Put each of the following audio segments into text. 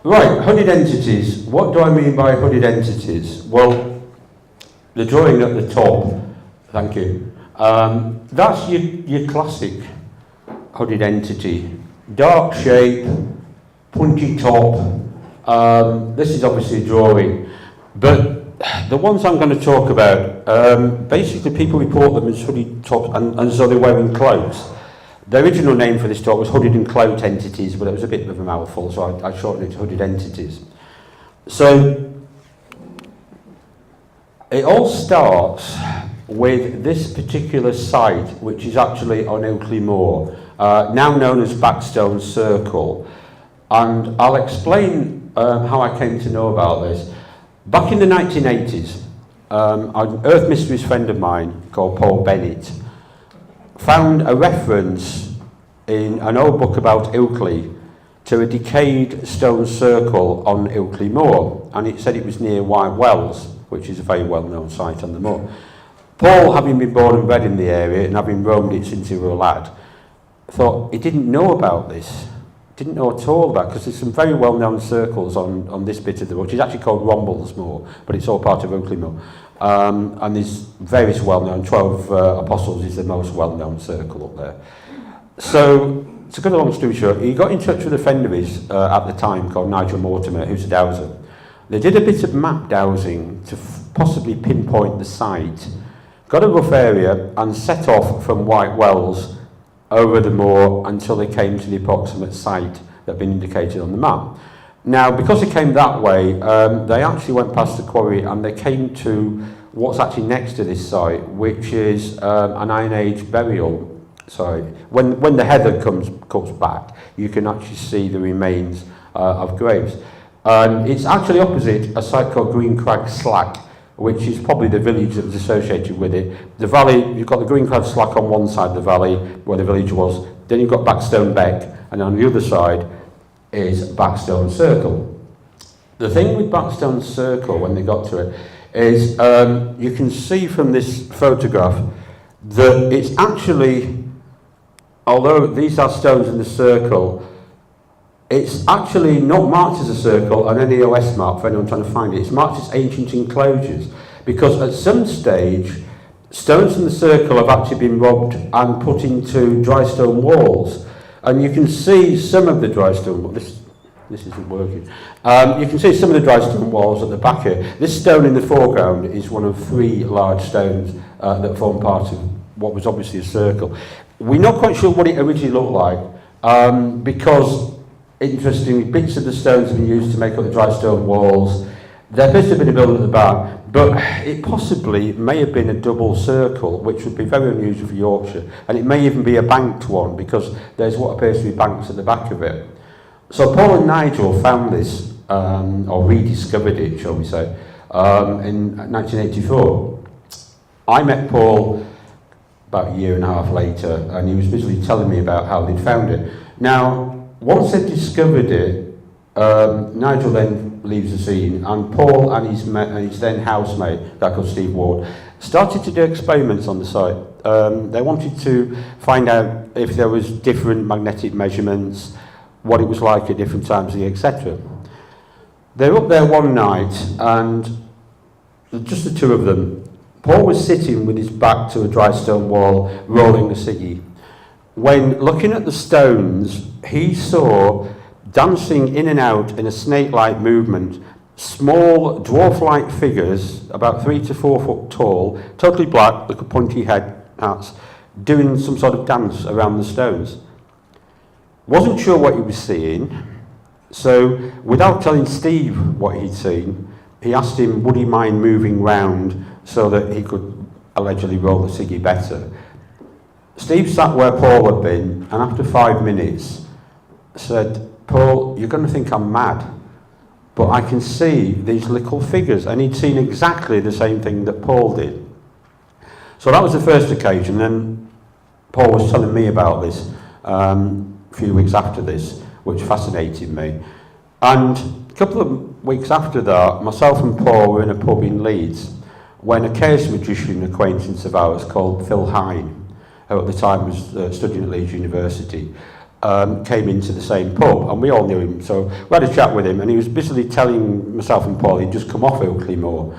Right, hooded entities. What do I mean by hooded entities? Well, the drawing at the top, thank you, that's your classic hooded entity. Dark shape, punchy top. This is obviously a drawing, but the ones I'm going to talk about, basically people report them as hooded tops and so they're wearing cloaks. The original name for this talk was hooded and cloaked entities, but it was a bit of a mouthful, so I shortened it to hooded entities. So it all starts with this particular site, which is actually on Ilkley Moor, now known as Backstone Circle. And I'll explain how I came to know about this. Back in the 1980s, an Earth Mysteries friend of mine called Paul Bennett found a reference in an old book about Ilkley to a decayed stone circle on Ilkley Moor, and it said it was near White Wells, which is a very well-known site on the moor. Paul, having been born and bred in the area and having roamed it since he was a lad, thought he didn't know about this. Didn't know at all about, because there's some very well-known circles on this bit of the moor, which is actually called Rombles Moor, but it's all part of Ilkley Moor. And there's various well-known, 12 Apostles is the most well-known circle up there. So, to cut a long story short, he got in touch with a friend of his at the time called Nigel Mortimer, who's a dowser. They did a bit of map dowsing to possibly pinpoint the site, got a rough area and set off from White Wells over the moor until they came to the approximate site that had been indicated on the map. Now, because they came that way, they actually went past the quarry and they came to what's actually next to this site, which is an Iron Age burial site. When the heather comes back, you can actually see the remains of graves. And it's actually opposite a site called Green Crag Slack, which is probably the village that was associated with it. The valley, you've got the Green Crag Slack on one side of the valley, where the village was, then you've got Backstone Beck, and on the other side is Backstone Circle. The thing with Backstone Circle, when they got to it, is you can see from this photograph that it's actually, although these are stones in the circle, it's actually not marked as a circle on any OS map for anyone trying to find it. It's marked as ancient enclosures, because at some stage, stones in the circle have actually been robbed and put into dry stone walls. And you can see some of the dry stone walls. This isn't working. You can see some of the dry stone walls at the back here. This stone in the foreground is one of 3 large stones that form part of what was obviously a circle. We're not quite sure what it originally looked like, because interestingly, bits of the stones have been used to make up the dry stone walls. There appears to have been a building at the back, but it possibly may have been a double circle, which would be very unusual for Yorkshire, and it may even be a banked one, because there's what appears to be banks at the back of it. So Paul and Nigel found this, or rediscovered it, shall we say, in 1984. I met Paul about a year and a half later, and he was busily telling me about how they'd found it. Now, once they'd discovered it, Nigel then leaves the scene, and Paul and his then housemate, a guy called Steve Ward, started to do experiments on the site. They wanted to find out if there was different magnetic measurements, what it was like at different times of the year, etc. They were up there one night, and just the two of them. Paul was sitting with his back to a dry stone wall, rolling a ciggy. When looking at the stones, he saw, dancing in and out in a snake-like movement, small dwarf-like figures, about 3 to 4 foot tall, totally black, with pointy hats, doing some sort of dance around the stones. Wasn't sure what he was seeing, so without telling Steve what he'd seen, he asked him would he mind moving round so that he could allegedly roll the ciggy better. Steve sat where Paul had been, and after 5 minutes said, "Paul, you're going to think I'm mad, but I can see these little figures." And he'd seen exactly the same thing that Paul did. So that was the first occasion. Then Paul was telling me about this a few weeks after this, which fascinated me. And a couple of weeks after that, myself and Paul were in a pub in Leeds when a chaos magician acquaintance of ours called Phil Hine, who at the time was studying at Leeds University, came into the same pub, and we all knew him. So we had a chat with him, and he was basically telling myself and Paul he'd just come off Oakley Moor.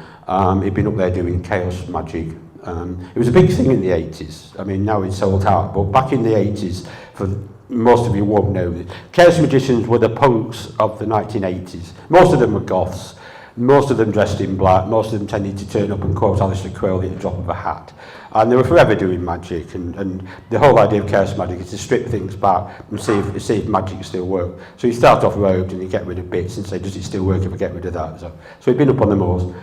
He'd been up there doing chaos magic. It was a big thing in the 80s. I mean, now it's sold out, but back in the 80s, for most of you won't know, chaos magicians were the punks of the 1980s. Most of them were goths. Most of them dressed in black. Most of them tended to turn up and quote Aleister Crowley at the drop of a hat. And they were forever doing magic. And the whole idea of chaos magic is to strip things back and see if magic still works. So you start off robed and you get rid of bits and say, does it still work if I get rid of that? So he'd been up on the moors.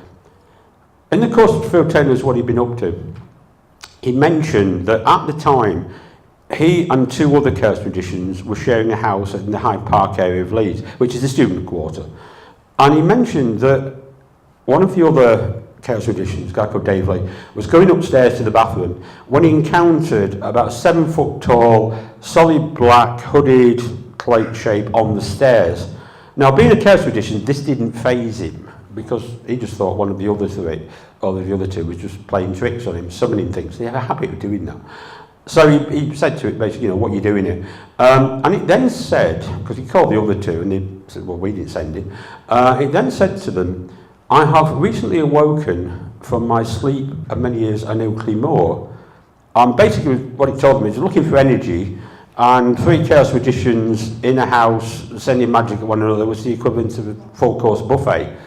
In the course of Phil telling us what he'd been up to, he mentioned that at the time, he and two other chaos magicians were sharing a house in the Hyde Park area of Leeds, which is the student quarter. And he mentioned that one of the other chaos magicians, a guy called Dave Lee, was going upstairs to the bathroom when he encountered about 7 foot tall, solid black, hooded, cloak shape on the stairs. Now, being a chaos magician, this didn't faze him, because he just thought one of the other three, or the other two, was just playing tricks on him, summoning things. He had a habit of doing that. So he said to it basically, what are you doing here? And it then said, because he called the other two, and they said, well, we didn't send him. It then said to them, I have recently awoken from my sleep of many years on Oakley Moor. And basically what it told them is looking for energy, and 3 chaos magicians in a house sending magic at one another was the equivalent of a full-course buffet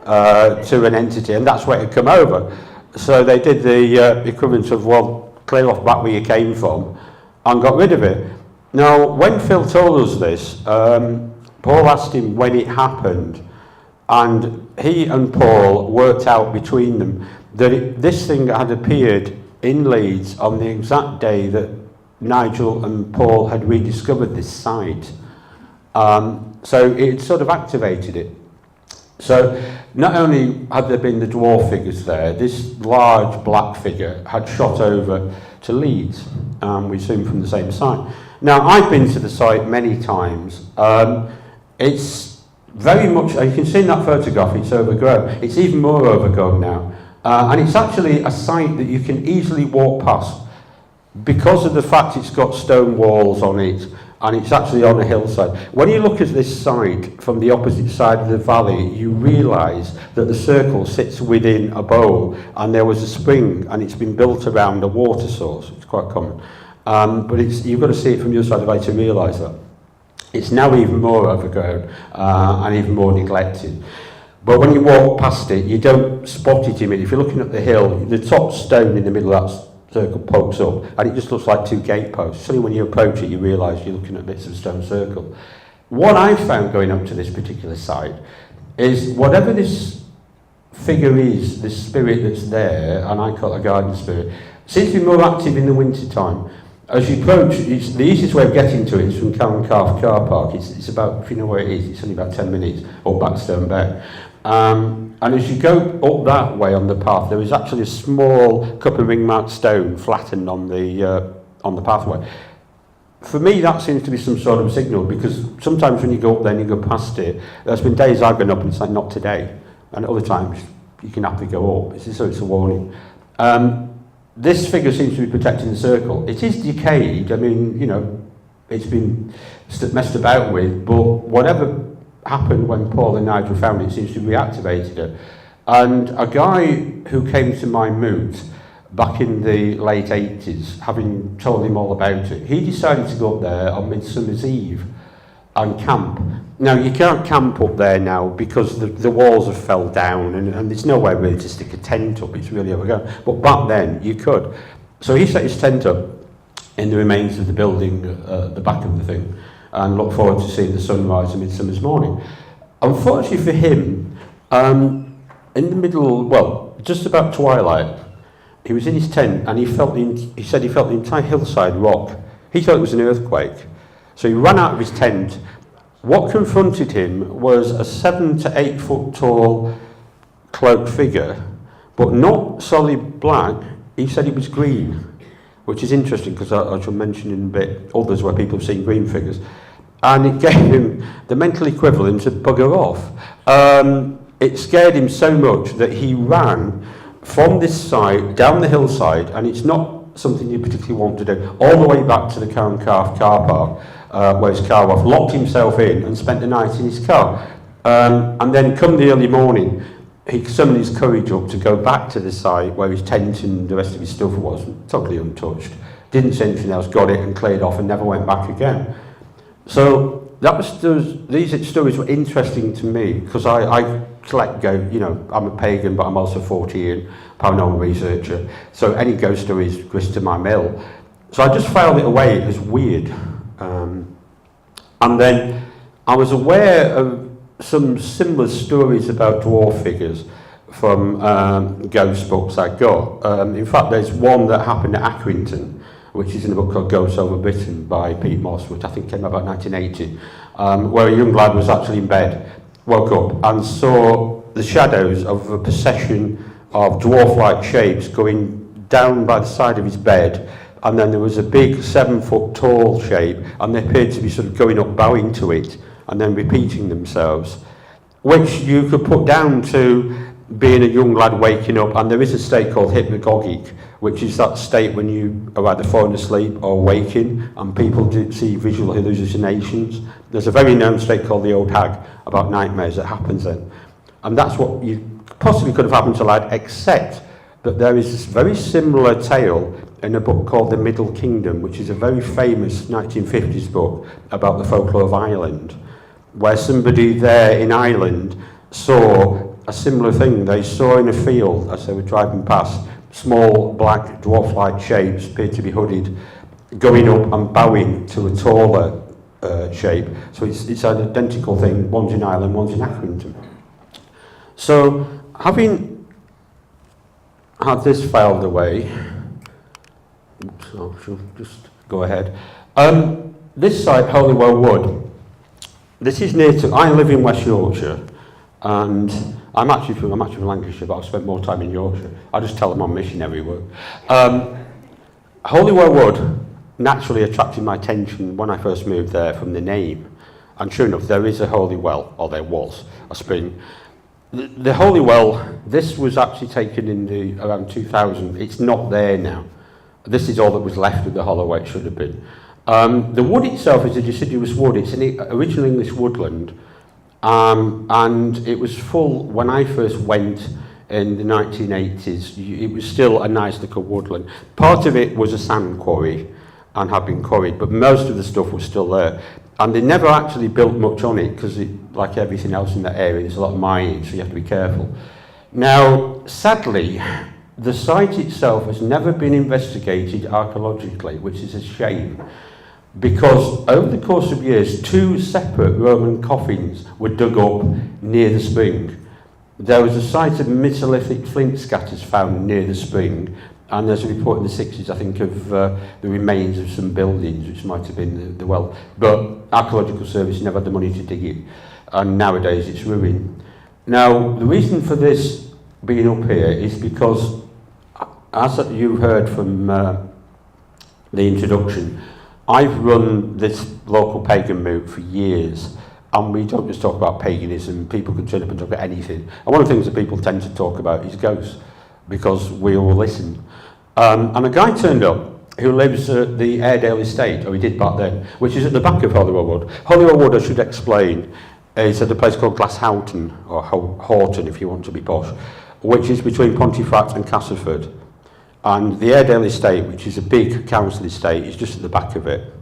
to an entity, and that's where it had come over. So they did the equivalent of, well, clear off back where you came from, and got rid of it. Now, when Phil told us this, Paul asked him when it happened, and he and Paul worked out between them that this thing had appeared in Leeds on the exact day that Nigel and Paul had rediscovered this site. So it sort of activated it. So not only had there been the dwarf figures there, this large black figure had shot over to Leeds, we assume from the same site. Now, I've been to the site many times. It's very much, you can see in that photograph, it's overgrown. It's even more overgrown now. And it's actually a site that you can easily walk past because of the fact it's got stone walls on it, and it's actually on a hillside. When you look at this site from the opposite side of the valley, you realise that the circle sits within a bowl, and there was a spring, and it's been built around a water source. It's quite common. But you've got to see it from your side of the valley to realise that. It's now even more overgrown and even more neglected. But when you walk past it, you don't spot it immediately. If you're looking at the hill, the top stone in the middle of that circle pokes up, and it just looks like 2 gateposts. Suddenly when you approach it, you realise you're looking at bits of stone circle. What I found going up to this particular site is whatever this figure is, this spirit that's there, and I call it a guardian spirit, seems to be more active in the winter time. As you approach, the easiest way of getting to it is from Cowan Calf car park. It's about, if you know where it is, it's only about 10 minutes up Backstone Beck. And as you go up that way on the path, there is actually a small cup and ring marked stone flattened on the pathway. For me, that seems to be some sort of signal, because sometimes when you go up there and you go past it, there's been days I've gone up and it's like, not today. And other times you can happily go up. So it's a warning. This figure seems to be protecting the circle. It is decayed. I mean, it's been messed about with, but whatever happened when Paul and Nigel found it seems to have reactivated it. And a guy who came to my moot back in the late 80s, having told him all about it, he decided to go up there on Midsummer's Eve and camp. Now, you can't camp up there now because the walls have fell down, and there's nowhere really to stick a tent up. It's really overgrown. But back then, you could. So he set his tent up in the remains of the building at the back of the thing, and looked forward to seeing the sunrise on Midsummer's morning. Unfortunately for him, in the middle, well, just about twilight, he was in his tent, and he said he felt the entire hillside rock. He thought it was an earthquake. So he ran out of his tent. What confronted him was a 7 to 8 foot tall cloaked figure, but not solid black. He said it was green, which is interesting because I shall mention in a bit others where people have seen green figures. And it gave him the mental equivalent of bugger off. It scared him so much that he ran from this side down the hillside, and it's not something you particularly want to do, all the way back to the Car and Calf car park, where his car was, locked himself in and spent the night in his car. And then come the early morning, he summoned his courage up to go back to the site where his tent and the rest of his stuff was, totally untouched. Didn't say anything else, got it and cleared off and never went back again. So that was these stories were interesting to me because I collect ghosts, you know, I'm a pagan but I'm also 14 paranormal researcher, so any ghost stories goes to my mill. So I just filed it away as weird. And then I was aware of some similar stories about dwarf figures from ghost books I got. In fact, there's one that happened at Accrington, which is in a book called Ghosts Over Britain by Pete Moss, which I think came out about 1980, where a young lad was actually in bed, woke up and saw the shadows of a procession of dwarf-like shapes going down by the side of his bed, and then there was a big 7-foot tall shape, and they appeared to be sort of going up, bowing to it, and then repeating themselves, which you could put down to being a young lad waking up. And there is a state called hypnagogic, which is that state when you are either falling asleep or waking, and people do see visual hallucinations. There's a very known state called the old hag about nightmares that happens then. And that's what you possibly could have happened to a lad, except that there is this very similar tale in a book called The Middle Kingdom, which is a very famous 1950s book about the folklore of Ireland, where somebody there in Ireland saw a similar thing. They saw in a field, as they were driving past, small black dwarf-like shapes, appeared to be hooded, going up and bowing to a taller shape. So it's an identical thing, one's in Ireland, one's in Accrington. So, having had this filed away, so she'll just go ahead. This site, Holywell Wood, this is near to, I live in West Yorkshire, and I'm actually from Lancashire, but I've spent more time in Yorkshire. I just tell them I'm missionary work. Holywell Wood naturally attracted my attention when I first moved there from the name. And sure enough, there is a holy well, or there was, a spring. The holy well, this was actually taken in around 2000. It's not there now. This is all that was left of the hollow where it should have been. The wood itself is a deciduous wood. It's an original English woodland. And it was full when I first went in the 1980s. It was still a nice little woodland. Part of it was a sand quarry and had been quarried, but most of the stuff was still there. And they never actually built much on it because, like everything else in that area, there's a lot of mining, so you have to be careful. Now, sadly, the site itself has never been investigated archaeologically, which is a shame, because over the course of years, 2 separate Roman coffins were dug up near the spring. There was a site of Megalithic flint scatters found near the spring, and there's a report in the 60s, I think, of the remains of some buildings, which might have been the well. But Archaeological Service never had the money to dig it, and nowadays it's ruined. Now, the reason for this being up here is because, as you heard from the introduction, I've run this local pagan moot for years, and we don't just talk about paganism. People can turn up and talk about anything. And one of the things that people tend to talk about is ghosts, because we all listen. And a guy turned up who lives at the Airedale estate, or he did back then, which is at the back of Holywell Wood. Holywell Wood, I should explain, is at a place called Glasshoughton, or Horton if you want to be posh, which is between Pontefract and Castleford. And the Airedale estate, which is a big council estate, is just at the back of it.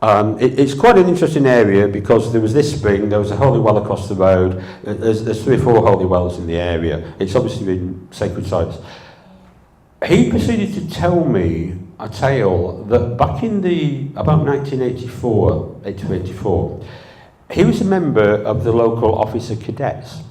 It's quite an interesting area because there was this spring, there was a holy well across the road, there's 3 or 4 holy wells in the area. It's obviously been sacred sites. He proceeded to tell me a tale that back in about 1984, 1884, he was a member of the local officer cadets.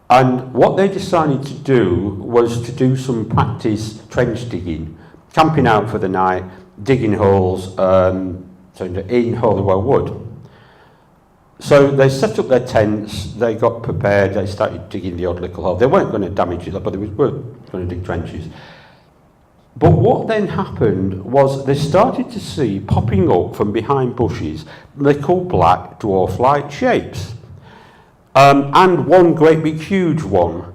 And what they decided to do was to do some practice trench digging, camping out for the night, digging holes in Holywell Wood. So they set up their tents, they got prepared, they started digging the odd little hole. They weren't going to damage it, but they were going to dig trenches. But what then happened was they started to see popping up from behind bushes little black dwarf-like shapes. And one great big huge one.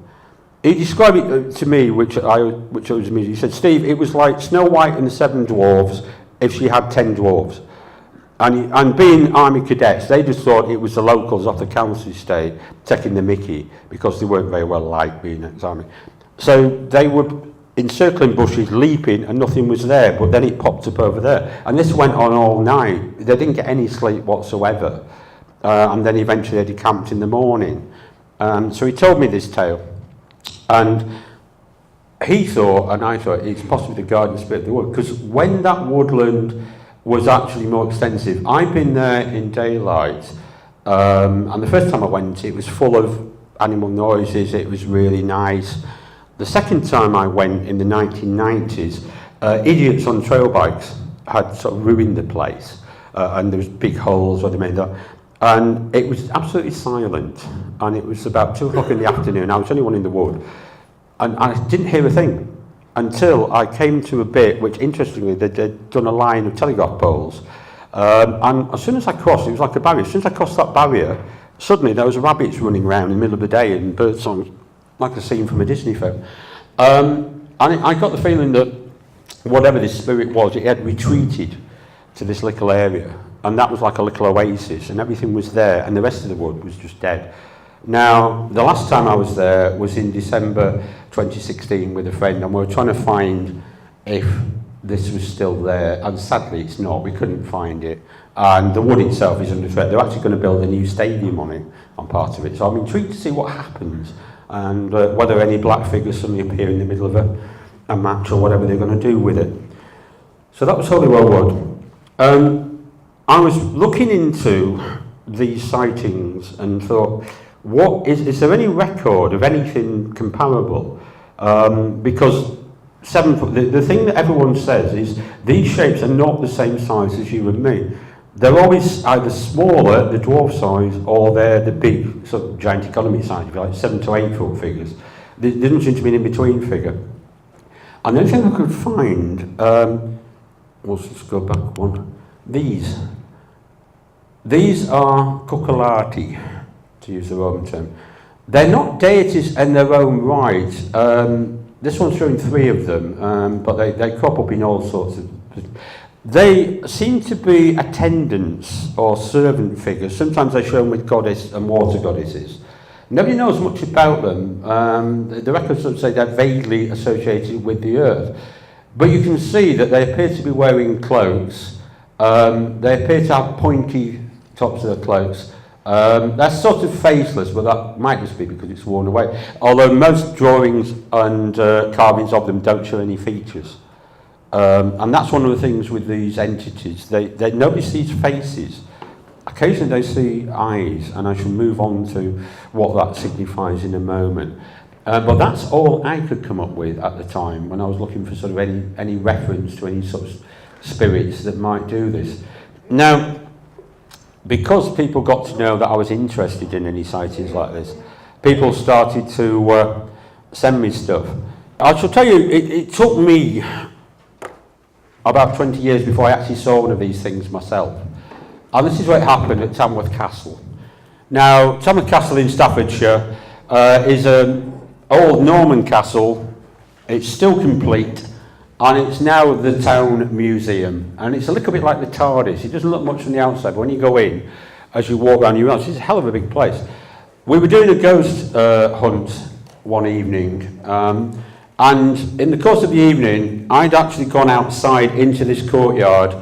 He described it to me, which was amusing. He said, Steve, it was like Snow White and the Seven Dwarfs if she had 10 dwarfs. And being army cadets, they just thought it was the locals off the council estate taking the mickey because they weren't very well liked being ex-army. So they were encircling bushes, leaping, and nothing was there, but then it popped up over there. And this went on all night. They didn't get any sleep whatsoever. And then eventually they decamped in the morning. So he told me this tale. And he thought, and I thought, it's possibly the guardian spirit of the wood, because when that woodland was actually more extensive, I'd been there in daylight, and the first time I went, it was full of animal noises, it was really nice. The second time I went in the 1990s, idiots on trail bikes had sort of ruined the place, and there was big holes where they made that, and it was absolutely silent, and it was about 2 o'clock in the afternoon. I was the only one in the wood, and I didn't hear a thing until I came to a bit which, interestingly, they'd done a line of telegraph poles, and as soon as I crossed, it was like a barrier. As soon as I crossed that barrier, suddenly there was rabbits running around in the middle of the day and bird songs, like a scene from a Disney film. And I got the feeling that whatever this spirit was, it had retreated to this little area, and that was like a little oasis, and everything was there, and the rest of the wood was just dead. Now, the last time I was there was in December 2016 with a friend, and we were trying to find if this was still there, and sadly it's not. We couldn't find it, and the wood itself is under threat. They're actually going to build a new stadium on it, on part of it, so I'm intrigued to see what happens, and whether any black figures suddenly appear in the middle of a match, or whatever they're going to do with it. So that was Holywell Wood. I was looking into these sightings and thought, is there any record of anything comparable? Because 7 foot, the thing that everyone says is these shapes are not the same size as you and me. They're always either smaller, the dwarf size, or they're the big sort of giant economy size, if you like, 7 to 8 foot figures. There doesn't seem to be an in-between figure. And the only thing I could find, let's just go back one, these are cucullati, to use the Roman term. They're not deities in their own right. This one's showing 3 of them, but they crop up in all sorts of... They seem to be attendants or servant figures. Sometimes they're shown with goddess and water goddesses. Nobody knows much about them. The records sort of say they're vaguely associated with the earth. But you can see that they appear to be wearing cloaks. They appear to have pointy tops of their cloaks. They're sort of faceless, but that might just be because it's worn away. Although most drawings and carvings of them don't show any features. And that's one of the things with these entities. Nobody sees faces. Occasionally they see eyes, and I shall move on to what that signifies in a moment. But that's all I could come up with at the time when I was looking for sort of any reference to any sort of spirits that might do this. Now, because people got to know that I was interested in any sightings like this, people started to send me stuff. I shall tell you, it took me about 20 years before I actually saw one of these things myself. And this is what happened at Tamworth Castle. Now, Tamworth Castle in Staffordshire is an old Norman castle. It's still complete, and it's now the town museum. And it's a little bit like the TARDIS. It doesn't look much from the outside, but when you go in, as you walk around, you realize it's a hell of a big place. We were doing a ghost hunt one evening, and in the course of the evening, I'd actually gone outside into this courtyard,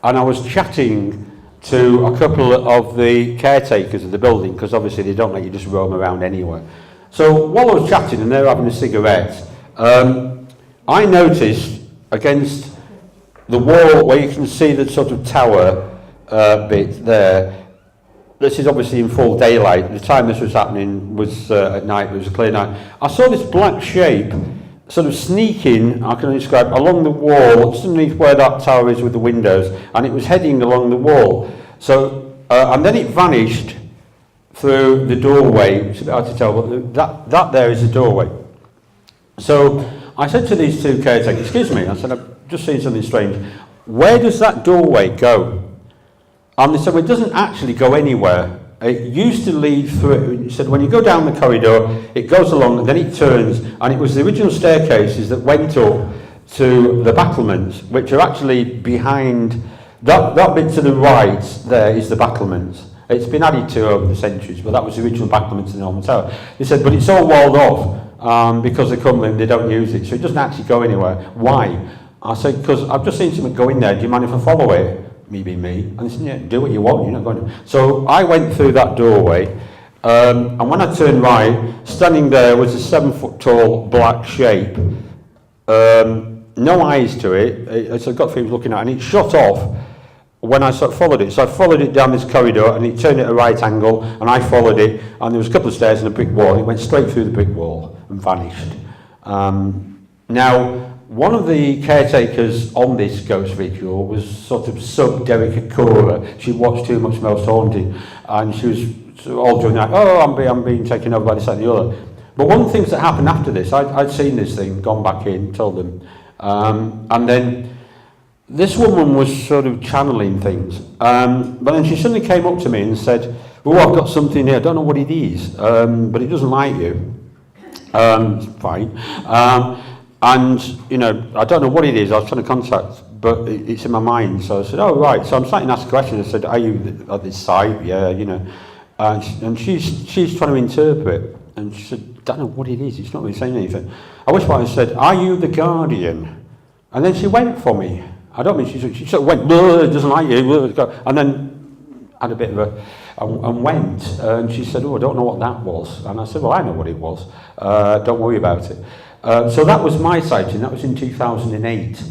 and I was chatting to a couple of the caretakers of the building, because obviously they don't let you just roam around anywhere. So while I was chatting and they were having a cigarette, I noticed against the wall where you can see the sort of tower bit there, this is obviously in full daylight. The time this was happening was at night, it was a clear night. I saw this black shape sort of sneaking, I can only describe, along the wall, just underneath where that tower is with the windows, and it was heading along the wall. So, and then it vanished through the doorway, which is a bit hard to tell, but that there is the doorway. So I said to these two caretakers, excuse me, I said, I've just seen something strange. Where does that doorway go? And they said, well, it doesn't actually go anywhere. It used to lead through, he said when you go down the corridor, it goes along and then it turns, and it was the original staircases that went up to the battlements, which are actually behind, that bit to the right there is the battlements. It's been added to over the centuries, but that was the original battlements in the normal tower. They said, but it's all walled off because they don't use it, so it doesn't actually go anywhere. Why? I said, because I've just seen something go in there, do you mind if I follow it? Me being me. And they said, yeah, do what you want, you're not going to. So I went through that doorway, and when I turned right, standing there was a 7-foot tall black shape. No eyes to it, so I got things looking at it, and it shot off when I sort of followed it. So I followed it down this corridor, and it turned at a right angle, and I followed it, and there was a couple of stairs and a brick wall, and it went straight through the brick wall and vanished. Now, one of the caretakers on this ghost ritual was sort of sub-Derek Akora. She watched too much Most Haunted, and she was all doing that, oh, I'm being taken over by this and the other. But one of the things that happened after this, I'd seen this thing, gone back in, told them, and then this woman was sort of channeling things. But then she suddenly came up to me and said, oh, I've got something here, I don't know what it is, but it doesn't like you. Fine. And, you know, I don't know what it is, I was trying to contact, but it's in my mind. So I said, oh, right. So I'm starting to ask questions. I said, are you at this site? Yeah, you know. And she's trying to interpret. And she said, I don't know what it is, it's not really saying anything. I wish I said, are you the guardian? And then she went for me. I don't mean, she sort of went, it doesn't like you, and then had a bit of a, and went. And she said, oh, I don't know what that was. And I said, well, I know what it was. Don't worry about it. So that was my sighting, that was in 2008.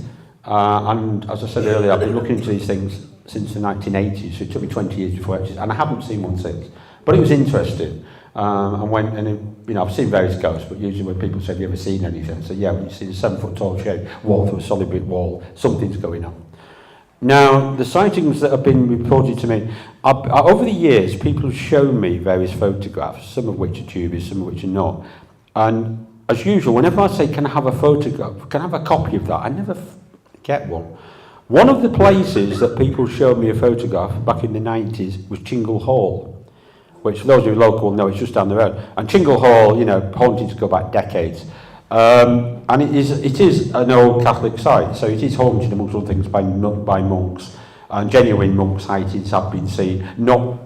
And as I said earlier, I've been looking into these things since the 1980s, so it took me 20 years before actually, and I haven't seen one since. But it was interesting. You know, I've seen various ghosts, but usually when people say, have you ever seen anything? So yeah, when you see a 7-foot tall shape walk through a solid brick wall, something's going on. Now, the sightings that have been reported to me, over the years, people have shown me various photographs, some of which are dubious, some of which are not. And as usual, whenever I say, can I have a photograph, can I have a copy of that, I never get one. One of the places that people showed me a photograph back in the 90s was Chingle Hall, which those who are local know it's just down the road. And Chingle Hall, you know, hauntings go back decades. And it is an old Catholic site, so it is haunted amongst other things by monks. And genuine monk sightings have been seen, not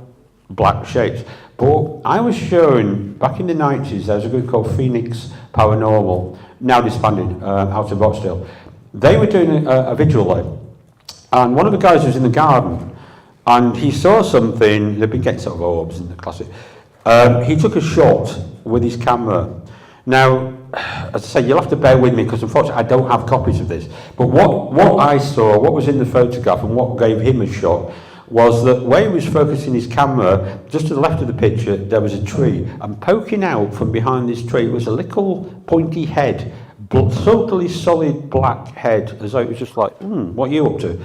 black shapes. But I was shown, back in the 90s, there was a group called Phoenix Paranormal, now disbanded, out of Rochdale. They were doing a vigil there, and one of the guys was in the garden, and he saw something. They've been getting sort of orbs in the classic. He took a shot with his camera. Now, as I say, you'll have to bear with me because unfortunately I don't have copies of this. But what I saw, what was in the photograph and what gave him a shot was that where he was focusing his camera, just to the left of the picture, there was a tree. And poking out from behind this tree was a little pointy head, totally solid black head, as though it was just like, what are you up to?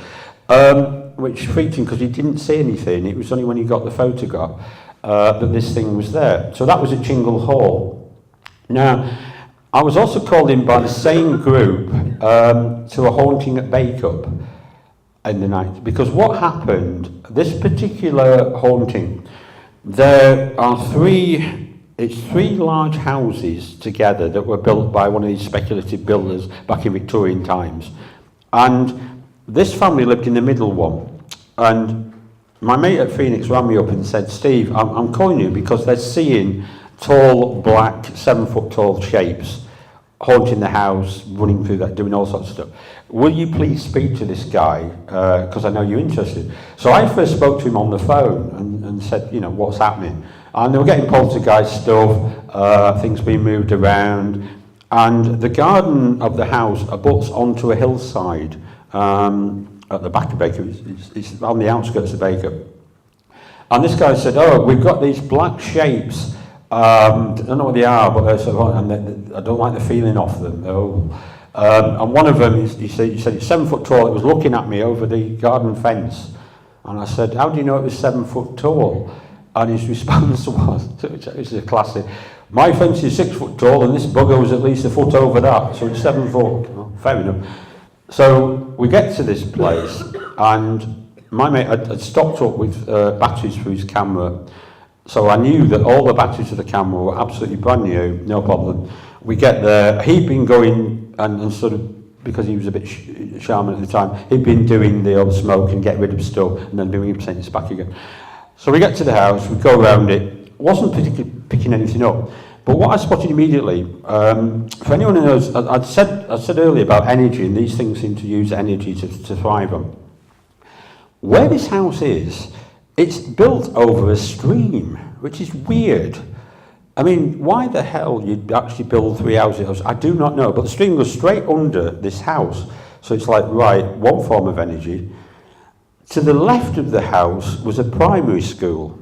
Which freaked him because he didn't see anything. It was only when he got the photograph that this thing was there. So that was at Chingle Hall. Now, I was also called in by the same group to a haunting at Bacup in the night, because what happened, this particular haunting, there are three large houses together that were built by one of these speculative builders back in Victorian times, and this family lived in the middle one. And my mate at Phoenix rang me up and said, Steve, I'm calling you because they're seeing tall, black, 7-foot tall shapes haunting the house, running through that, doing all sorts of stuff. Will you please speak to this guy, because I know you're interested. So I first spoke to him on the phone and said, you know, what's happening? And they were getting poltergeist stuff, things being moved around, and the garden of the house abuts onto a hillside at the back of Baker. It's on the outskirts of Baker. And this guy said, oh, we've got these black shapes, I don't know what they are, but they're sort of, and I don't like the feeling of them. And one of them, he said it's 7 foot tall. It was looking at me over the garden fence, and I said, "How do you know it was 7 foot tall?" And his response was, which is a classic, "My fence is 6 foot tall, and this bugger was at least a foot over that, so it's 7 foot." Well, fair enough. So we get to this place, and my mate had stocked up with batteries for his camera. So I knew that all the batteries of the camera were absolutely brand new, no problem. We get there, he'd been going and sort of, because he was a bit shaman at the time, he'd been doing the old smoke and get rid of stuff and then doing sending it back again. So we get to the house, we go around it, wasn't particularly picking anything up. But what I spotted immediately, for anyone who knows, I said earlier about energy, and these things seem to use energy to thrive on. Where this house is, it's built over a stream, which is weird. I mean, why the hell you'd actually build 3 houses, I do not know, but the stream goes straight under this house. So it's like, right, one form of energy. To the left of the house was a primary school.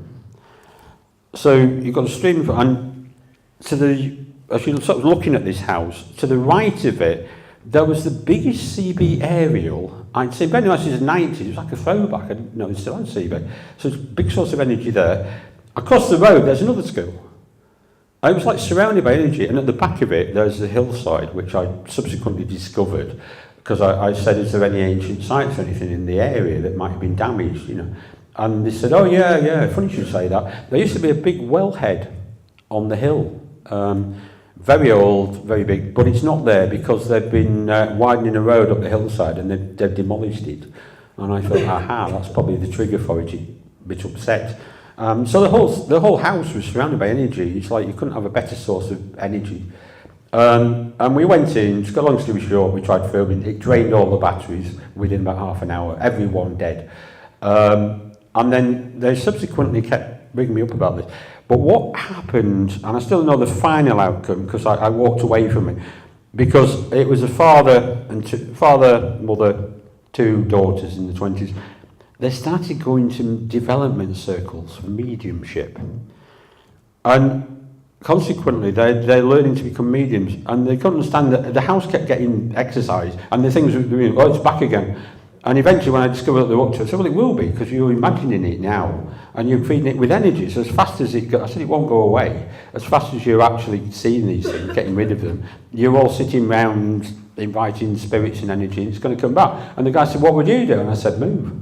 So you've got a stream, and to the, as you're sort of looking at this house, to the right of it, there was the biggest CB aerial. I'd say, bearing in mind this is the 90s, it was like a throwback, I didn't know it still had CB. So it's a big source of energy there. Across the road, there's another school. I was like surrounded by energy, and at the back of it, there's a hillside, which I subsequently discovered, because I said, is there any ancient sites or anything in the area that might have been damaged, you know? And they said, oh yeah, funny you should say that. There used to be a big wellhead on the hill. Very old, very big, but it's not there because they've been widening a road up the hillside and they've demolished it. And I thought, aha, that's probably the trigger for it, a bit upset. So the whole house was surrounded by energy. It's like you couldn't have a better source of energy. And we went in, to cut a long story short, we tried filming, it drained all the batteries within about half an hour, everyone dead. And then they subsequently kept bringing me up about this. But what happened, and I still know the final outcome because I walked away from it, because it was a father, mother, 2 daughters in the 20s. They started going to development circles for mediumship. And consequently, they're learning to become mediums, and they couldn't understand that the house kept getting exercised, and the things were doing, oh, it's back again. And eventually, when I discovered what they were up to, I said, well, it will be, because you're imagining it now, and you're feeding it with energy. So as fast as it goes, I said it won't go away. As fast as you're actually seeing these things, getting rid of them, you're all sitting round inviting spirits and energy, and it's going to come back. And the guy said, what would you do? And I said, move.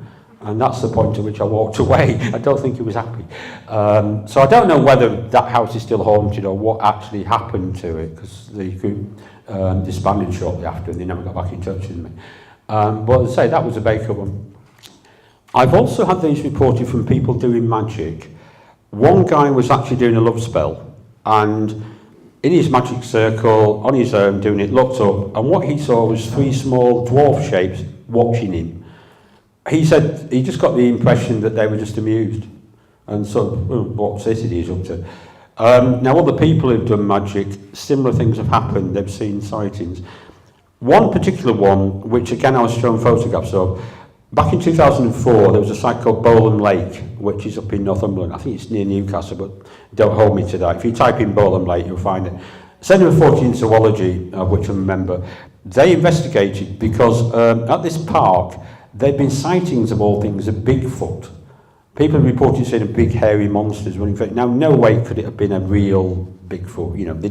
And that's the point at which I walked away. I don't think he was happy. So I don't know whether that house is still haunted or what actually happened to it, because the group disbanded shortly after and they never got back in touch with me. But as I say, that was a Baker one. I've also had these reported from people doing magic. One guy was actually doing a love spell, and in his magic circle, on his own, doing it, looked up, and what he saw was 3 small dwarf shapes watching him. He said he just got the impression that they were just amused, and sort of, oh, what's this he's up to? Now, other people who've done magic, similar things have happened. They've seen sightings. One particular one, which again I was shown photographs of, back in 2004, there was a site called Bowland Lake, which is up in Northumberland. I think it's near Newcastle, but don't hold me to that. If you type in Bowland Lake, you'll find it. Centre for Fortean Zoology, of which I'm a member, they investigated because at this park, there'd been sightings of all things of Bigfoot. People reported seeing a big hairy monsters running through. Now, no way could it have been a real Bigfoot. You know, they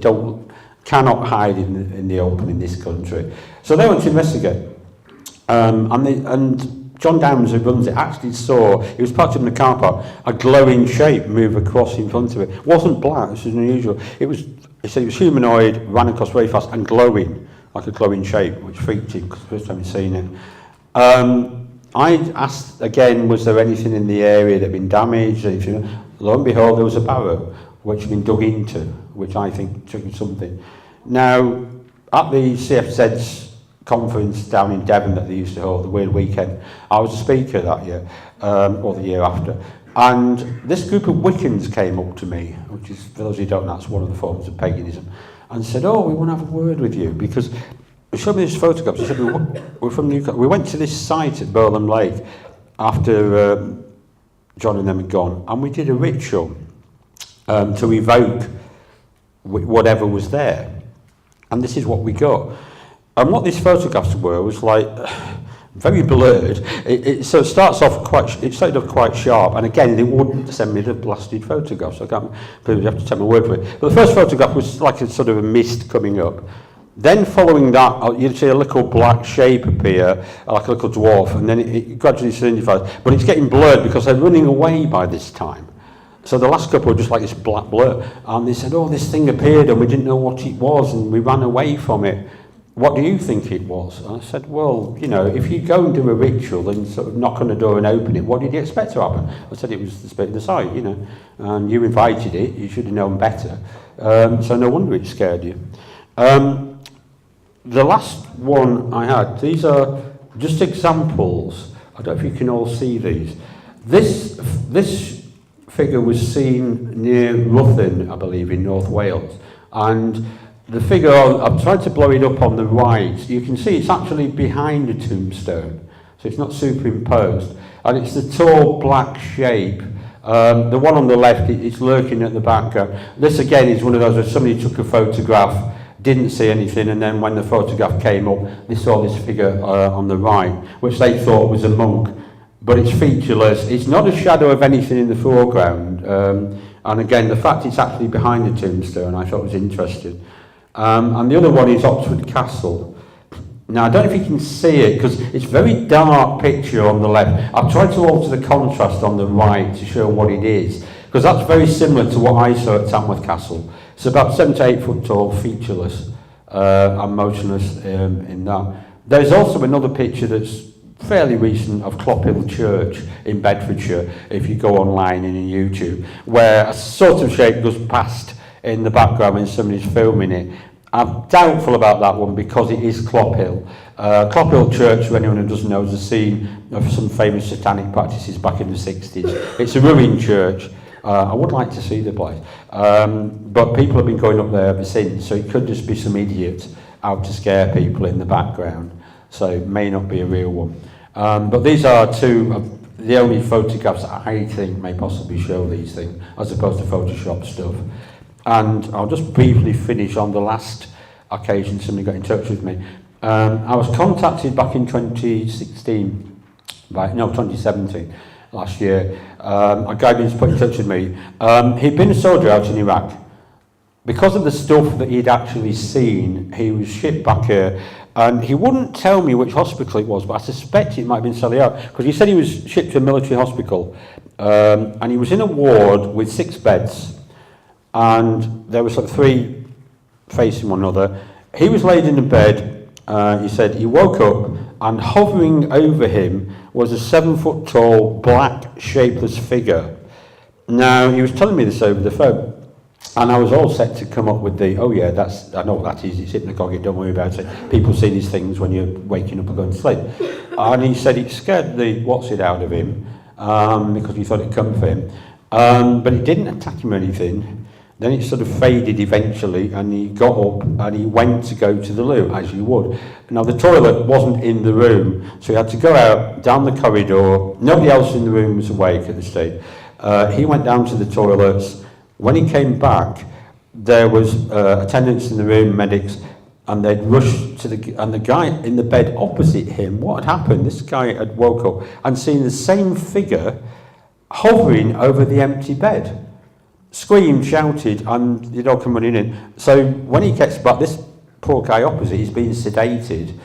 cannot hide in the open in this country. So they went to investigate. And John Downs, who runs it, actually saw, he was parked in the car park, a glowing shape move across in front of it. It wasn't black, this is unusual. He said it was humanoid, ran across very fast and glowing, like a glowing shape, which freaked him because the first time he'd seen it. I asked again, was there anything in the area that had been damaged? Anything? Lo and behold, there was a barrow which had been dug into, which I think triggered something. Now, at the CFZ's conference down in Devon that they used to hold, the Weird Weekend, I was a speaker that year, or the year after, and this group of Wiccans came up to me, which is, for those who don't know, that's one of the forms of paganism, and said, oh, we want to have a word with you, because they showed me this photograph. They said, we're from Newcastle. We went to this site at Bowland Lake after John and them had gone, and we did a ritual to evoke whatever was there. And this is what we got. And what these photographs were was like very blurred. So it starts off quite sharp. And again, they wouldn't send me the blasted photographs. I can't, you have to take my word for it. But the first photograph was like a sort of a mist coming up. Then following that, you'd see a little black shape appear, like a little dwarf, and then it gradually solidifies. But it's getting blurred because they're running away by this time. So the last couple were just like this black blur, and they said, oh, this thing appeared and we didn't know what it was and we ran away from it. What do you think it was? And I said, well, you know, if you go and do a ritual and sort of knock on the door and open it, what did you expect to happen? I said, it was the spirit of the site, you know, and you invited it, you should have known better. So no wonder it scared you. The last one I had, these are just examples. I don't know if you can all see these. This figure was seen near Ruthin, I believe, in North Wales. And the figure, I've tried to blow it up on the right. You can see it's actually behind a tombstone. So it's not superimposed. And it's the tall black shape. The one on the left, it's lurking at the background. This again is one of those where somebody took a photograph, didn't see anything, and then when the photograph came up, they saw this figure on the right, which they thought was a monk. But it's featureless. It's not a shadow of anything in the foreground. And again, the fact it's actually behind the tombstone, I thought was interesting. And the other one is Oxford Castle. Now, I don't know if you can see it, because it's a very dark picture on the left. I've tried to alter the contrast on the right to show what it is, because that's very similar to what I saw at Tamworth Castle. It's about 7 to 8 foot tall, featureless, and motionless in that. There's also another picture that's fairly recent of Clophill Church in Bedfordshire, if you go online and in YouTube, where a sort of shape goes past in the background when somebody's filming it. I'm doubtful about that one because it is Clophill. Clophill Church, for anyone who doesn't know, is a scene of some famous satanic practices back in the 60s. It's a ruined church. I would like to see the place. But people have been going up there ever since, so it could just be some idiot out to scare people in the background. So it may not be a real one. But these are two of the only photographs that I think may possibly show these things, as opposed to Photoshop stuff. And I'll just briefly finish on the last occasion somebody got in touch with me. I was contacted back in 2017, last year. A guy was put in touch with me. He'd been a soldier out in Iraq. Because of the stuff that he'd actually seen, he was shipped back here. And he wouldn't tell me which hospital it was, but I suspect it might have been Salihar, because he said he was shipped to a military hospital. And he was in a ward with 6 beds. And there were sort of 3 facing one another. He was laid in the bed. He said he woke up, and hovering over him was a 7 foot tall, black, shapeless figure. Now, he was telling me this over the phone, and I was all set to come up with the, oh yeah, I know what that is, it's hypnagogic, don't worry about it. People see these things when you're waking up and going to sleep. And he said it scared the what's it out of him, because he thought it'd come for him. But it didn't attack him or anything. Then it sort of faded eventually, and he got up and he went to go to the loo, as you would. Now, the toilet wasn't in the room, so he had to go out, down the corridor. Nobody else in the room was awake at the stage. He went down to the toilets. When he came back, there was attendants in the room, medics, and they'd rushed to and the guy in the bed opposite him, what had happened? This guy had woke up and seen the same figure hovering over the empty bed. Screamed, shouted, and they'd all come running in. So when he gets back, this poor guy opposite, he's being sedated,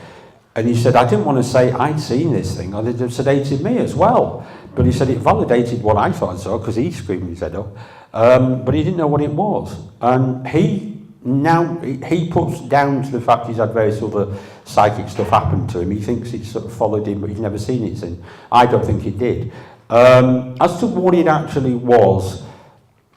and he said, I didn't want to say I'd seen this thing, or they'd have sedated me as well. But he said it validated what I thought I saw, because he screamed his head up, but he didn't know what it was. And he puts down to the fact he's had various other psychic stuff happen to him. He thinks it's sort of followed him, but he's never seen it since. I don't think it did. As to what it actually was,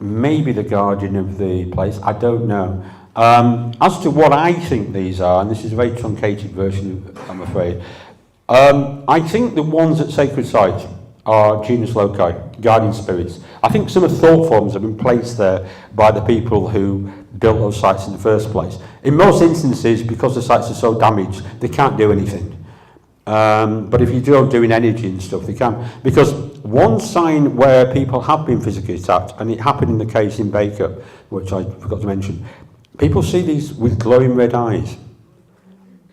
maybe the guardian of the place, I don't know. As to what I think these are, and this is a very truncated version, I'm afraid, I think the ones at sacred sites are genus loci, guardian spirits. I think some of the thought forms have been placed there by the people who built those sites in the first place. In most instances, because the sites are so damaged, they can't do anything. But if you're doing energy and stuff, they can. Because one sign where people have been physically attacked, and it happened in the case in Baker, which I forgot to mention, people see these with glowing red eyes.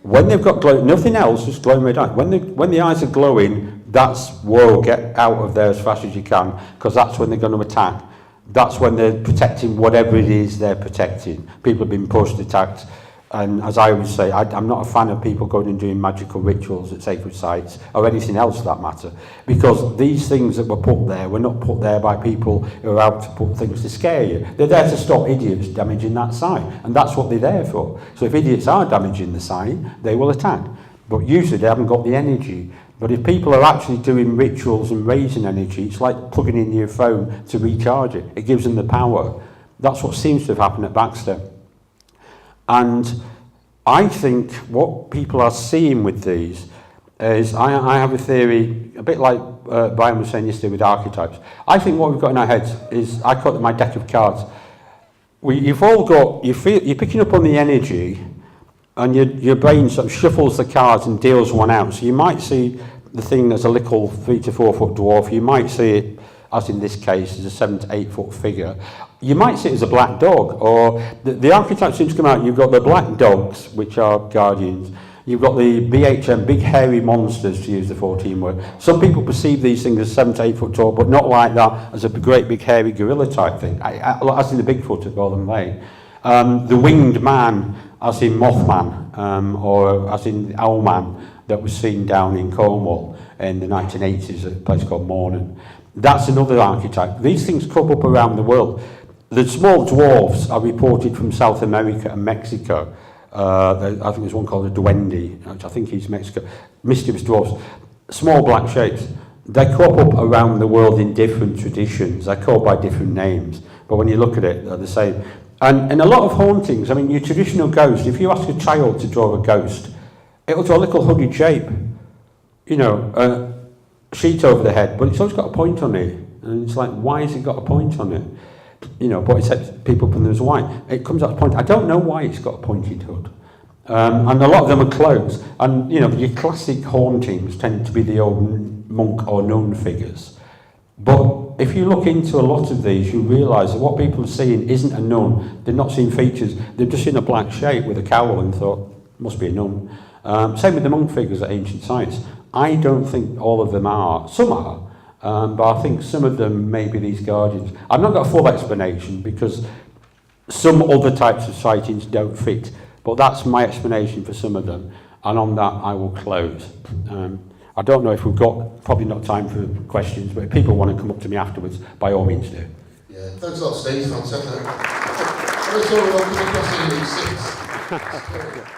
When they've got nothing else, just glowing red eyes. When the eyes are glowing, that's, whoa, get out of there as fast as you can, because that's when they're going to attack. That's when they're protecting whatever it is they're protecting. People have been pushed, attacked, And as I always say, I'm not a fan of people going and doing magical rituals at sacred sites, or anything else for that matter, because these things that were put there were not put there by people who are out to put things to scare you. They're there to stop idiots damaging that site, and that's what they're there for. So if idiots are damaging the site, they will attack. But usually they haven't got the energy. But if people are actually doing rituals and raising energy, it's like plugging in your phone to recharge it. It gives them the power. That's what seems to have happened at Baxter. And I think what people are seeing with these is, I have a theory, a bit like Brian was saying yesterday with archetypes. I think what we've got in our heads is, I call it my deck of cards. You've all got, you're picking up on the energy, and your brain sort of shuffles the cards and deals one out. So you might see the thing as a little 3 to 4 foot dwarf. You might see it, as in this case, as a 7 to 8 foot figure. You might see it as a black dog, or the archetype seems to come out. You've got the black dogs, which are guardians. You've got the BHM, big hairy monsters, to use the 14 word. Some people perceive these things as 7 to 8 foot tall, but not like that, as a great big hairy gorilla type thing, as in the Bigfoot of Golden Lane. The winged man, as in Mothman, or as in Owlman, that was seen down in Cornwall in the 1980s at a place called Mornan. That's another archetype. These things crop up around the world. The small dwarfs are reported from South America and Mexico. I think there's one called a duende, which I think is Mexico. Mischievous dwarfs, small black shapes. They crop up around the world in different traditions. They're called by different names, but when you look at it, they're the same. And in a lot of hauntings, I mean, your traditional ghost, if you ask a child to draw a ghost, it'll draw a little hooded shape, you know, a sheet over the head, but it's always got a point on it. And it's like, why has it got a point on it? You know, but it says people put them as white. It comes out a point. I don't know why it's got a pointed hood. And a lot of them are clothes. And, you know, your classic hauntings tend to be the old monk or nun figures. But if you look into a lot of these, you realise that what people are seeing isn't a nun. They're not seeing features. They've just seen a black shape with a cowl and thought, must be a nun. Same with the monk figures at ancient sites. I don't think all of them are. Some are. But I think some of them may be these guardians. I've not got a full explanation because some other types of sightings don't fit. But that's my explanation for some of them. And on that, I will close. I don't know if we've got, probably not time for questions, but if people want to come up to me afterwards, by all means do. Yeah, thanks a lot, Steve. Fantastic. Let's all welcome the question in 6.